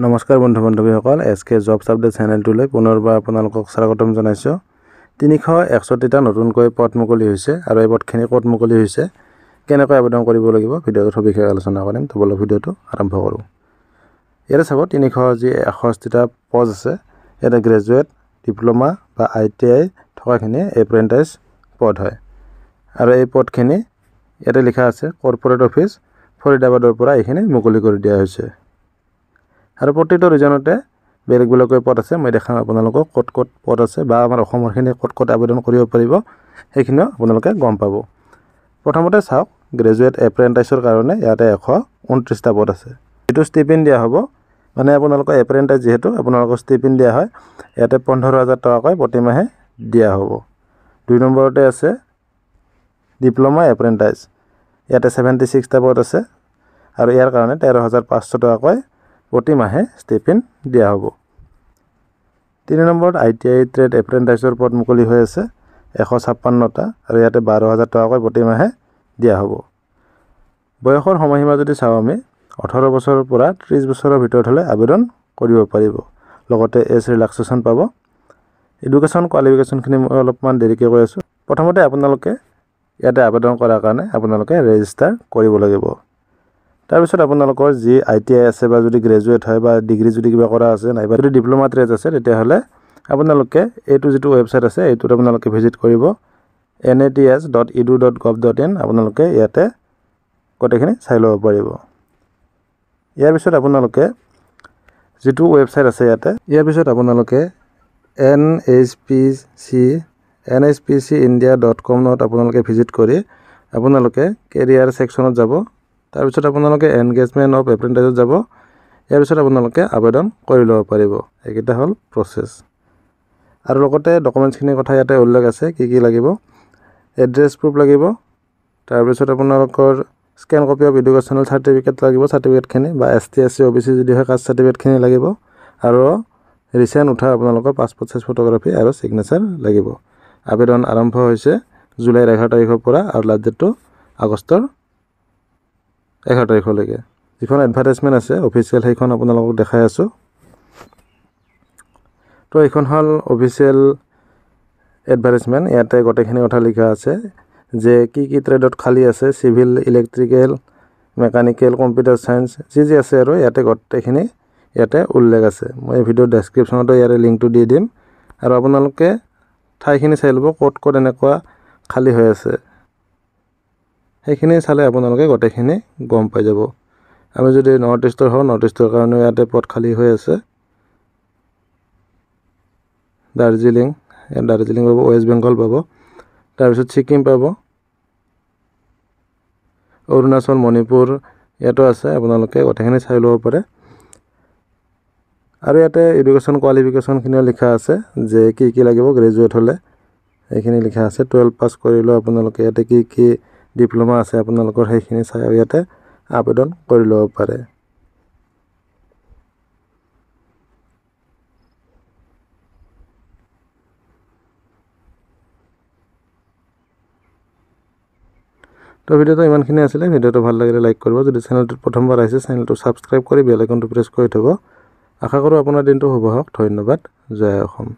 নমস্কাৰ বন্ধু বান্ধৱীসকল এছকে jobs update চেনেলটোলৈ পুনৰবাৰ আপোনালোকক স্বাগতম জনাইছোঁ। 361টা নতুনকৈ পদ মুকলি হৈছে আৰু এই পদখিনি ক'ত মুকলি হৈছে, কেনেকৈ আবেদন কৰিব লাগিব ভিডিঅ'টোৰ সবিশেষ আলোচনা কৰিম। তো বলক ভিডিঅ'টো আৰম্ভ কৰোঁ। ইয়াতে চাব 361টা পদ আছে। ইয়াতে গ্ৰেজুৱেট, ডিপ্ল'মা বা ITI থকাখিনি এপ্ৰেণ্টাইজ পদ হয় আৰু এই পদখিনি ইয়াতে লিখা আছে কৰ্পৰেট অফিচ ফৰিদাবাদৰ পৰা এইখিনি মুকলি কৰি দিয়া হৈছে। আৰু প্ৰতিটো ৰিজনতে বেলেগ বেলেগকৈ পদ আছে। মই দেখাম আপোনালোকক ক'ত ক'ত পদ আছে বা আমাৰ অসমৰখিনি ক'ত ক'ত আবেদন কৰিব পাৰিব সেইখিনিও আপোনালোকে গম পাব। প্ৰথমতে চাওক, গ্ৰেজুৱেট এপ্ৰেণ্টাইজৰ কাৰণে ইয়াতে 129টা পদ আছে। যিটো ষ্টিপেণ্ড দিয়া হ'ব, মানে আপোনালোকৰ এপ্ৰেণ্টাইজ যিহেতু আপোনালোকৰ ষ্টিপেণ্ড দিয়া হয়, ইয়াতে 15,000 টকাকৈ প্ৰতিমাহে দিয়া হ'ব। 2 নম্বৰতে আছে ডিপ্ল'মা এপ্ৰেণ্টাইজ, ইয়াতে 76টা পদ আছে আৰু ইয়াৰ কাৰণে 13,500 টকাকৈ প্ৰতিমাহে ষ্টিপেণ্ড দিয়া হ'ব। 3 নম্বৰত ITI ট্ৰেড এপ্ৰেণ্টাইজৰ পদ মুকলি হৈ আছে 156টা আৰু ইয়াতে 12,000 টকাকৈ প্ৰতিমাহে দিয়া হ'ব। বয়সৰ সময়সীমা যদি চাওঁ আমি, 18 বছৰৰ পৰা 30 বছৰৰ ভিতৰত হ'লে আবেদন কৰিব পাৰিব। লগতে এজ ৰিলেক্সেশ্যন পাব। এডুকেশ্যন কোৱালিফিকেশ্যনখিনি মই অলপমান দেৰিকৈ কৈ আছোঁ। প্ৰথমতে আপোনালোকে ইয়াতে আবেদন কৰাৰ কাৰণে আপোনালোকে ৰেজিষ্টাৰ কৰিব লাগিব। তাৰপিছত আপোনালোকৰ যি ITI আছে বা যদি গ্ৰেজুৱেট হয় বা ডিগ্ৰী যদি কিবা কৰা আছে নাইবা যদি ডিপ্ল'মা ট্ৰেড আছে, তেতিয়াহ'লে আপোনালোকে এইটো যিটো ৱেবছাইট আছে এইটোত আপোনালোকে ভিজিট কৰিব, nats.edu.gov.in। আপোনালোকে ইয়াতে গোটেইখিনি চাই ল'ব পাৰিব। ইয়াৰ পিছত আপোনালোকে যিটো ৱেবছাইট আছে ইয়াৰ পিছত আপোনালোকে nspcindia.com আপোনালোকে ভিজিট কৰি আপোনালোকে কেৰিয়াৰ ছেকশ্যনত যাব। তাৰপিছত আপোনালোকে এনগেজমেণ্ট অফ এপ্ৰেণ্টাইজত যাব। ইয়াৰ পিছত আপোনালোকে আবেদন কৰি ল'ব পাৰিব। এইকেইটা হ'ল প্ৰচেছ। আৰু লগতে ডকুমেণ্টছখিনিৰ কথা ইয়াতে উল্লেখ আছে, কি কি লাগিব। এড্ৰেছ প্ৰুফ লাগিব। তাৰপিছত আপোনালোকৰ scan copy of educational certificate লাগিব, চাৰ্টিফিকেটখিনি বা ST SC OBC যদি হয় কাষ্ট চাৰ্টিফিকেটখিনি লাগিব। আৰু ৰিচেণ্ট উঠা আপোনালোকৰ পাছপৰ্ট চাইজ ফটোগ্ৰাফী আৰু ছিগনেচাৰ লাগিব। আবেদন আৰম্ভ হৈছে জুলাইৰ 11 তাৰিখৰ পৰা আৰু লাষ্ট ডেটটো আগষ্টৰ 11 তাৰিখলৈকে। যিখন এডভাৰটাইজমেণ্ট আছে অফিচিয়েল, সেইখন আপোনালোকক দেখাই আছোঁ। তো এইখন হ'ল অফিচিয়েল এডভাৰটাইজমেণ্ট। ইয়াতে গোটেইখিনি কথা লিখা আছে যে কি কি ট্ৰেডত খালী আছে, civil, electrical, mechanical, computer science যি যি আছে আৰু ইয়াতে গোটেইখিনি ইয়াতে উল্লেখ আছে। মই ভিডিঅ'ৰ ডেছক্ৰিপশ্যনতো ইয়াৰে লিংকটো দি দিম আৰু আপোনালোকে ঠাইখিনি চাই ল'ব ক'ত ক'ত এনেকুৱা খালী হৈ আছে। সেইখিনি চালে আপোনালোকে গোটেইখিনি গম পাই যাব। আমি যদি নৰ্থ ইষ্টৰ হওঁ, নৰ্থ ইষ্টৰ কাৰণেও ইয়াতে পদ খালী হৈ আছে। দাৰ্জিলিং পাব, ৱেষ্ট বেংগল পাব, তাৰপিছত ছিকিম পাব, অৰুণাচল, মণিপুৰ ইয়াতো আছে। আপোনালোকে গোটেইখিনি চাই ল'ব পাৰে। আৰু ইয়াতে এডুকেশ্যন কোৱালিফিকেশ্যনখিনিও লিখা আছে যে কি কি লাগিব গ্ৰেজুৱেট হ'লে, এইখিনি লিখা আছে। 12 পাছ কৰিলেও আপোনালোকে ইয়াতে কি কি ডিপ্ল'মা আছে আপোনালোকৰ সেইখিনি চাই ইয়াতে আবেদন কৰি ল'ব পাৰে। তো ভিডিঅ'টো ইমানখিনি আছিলে। ভিডিঅ'টো ভাল লাগিলে লাইক কৰিব। যদি চেনেলটোত প্ৰথমবাৰ আহিছে, চেনেলটো ছাবস্ক্ৰাইব কৰি বেল আইকনটো প্ৰেছ কৰি থ'ব। আশা কৰোঁ আপোনাৰ দিনটো শুভ হওক। ধন্যবাদ। জয় অসম।